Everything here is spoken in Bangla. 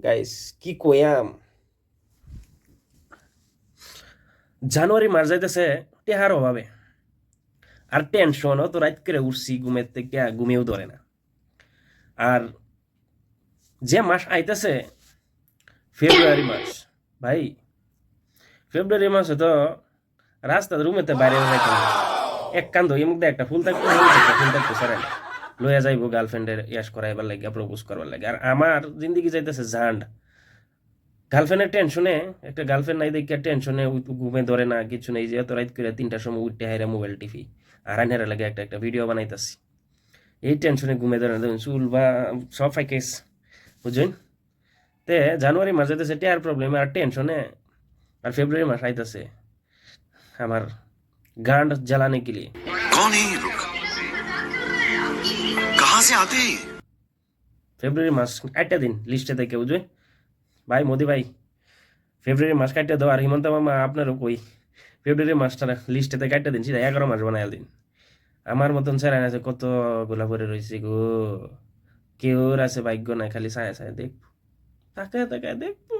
গাইস কি কইয়াম, জানুয়ারি মাস যাইতেছে টেহার অভাবে, আর টেনশন তো রাত করে উঠছি ঘুমের থেকে, ঘুমিয়েও ধরে না। আর যে মাস আইতেছে ফেব্রুয়ারি মাস, ভাই ফেব্রুয়ারি মাসে তো রাস্তা রুমেতে বাইরে যাইতাম না। এক কান্দ এই মুখ দিয়ে একটা ফুল থাকতো, একটা ফুল থাকতো সারাই লইয়া যাইবো গার্লফ্রেন্ডের ইয়াস করাইবার লাগে, প্রপোজ করবার লাগে। আর আমার জিন্দগি যাইতেছে জান্ড গার্লফ্রেন্ডের টেনশনে। একটা গার্লফ্রেন্ড নাই দেখে টেনশনে ঘুমে ধরে না, কিছু নেই, যে এত রাত করে 3টার সময় উঠতে হাইরা মোবাইল টিভি আর আইনারে লাগে একটা একটা ভিডিও বানাইতাছি। এই টেনশনে ঘুমে ধরে না, দেখুন চুল বা সব ফাইকেস, বুঝছেন? তে জানুয়ারি মাস যেতেছে টেয়ার প্রবলেম আর টেনশনে, আর ফেব্রুয়ারি মাস আইতাছে আমার গান্ড জ্বালানে के लिए। कौन है ये लोग? कहाँ से आते हैं? ফেব্রুয়ারি মাস একটা দিন লিস্টে থেকে, বুঝবে ভাই মোদি ভাই, ফেব্রুয়ারি মাস কাটতে দাও। আর হিমন্ত মামা আপনারও কই, ফেব্রুয়ারি মাসটা লিস্টে থেকে একটা দিন, সেটা 11 মাস বানাই দিন। আমার মতন স্যার আছে কত গোলা পরে রয়েছে গো, কেউ আছে ভাগ্য নাই, খালি ছায়া ছায়া দেখবো, তাকায় তাকায় দেখবো।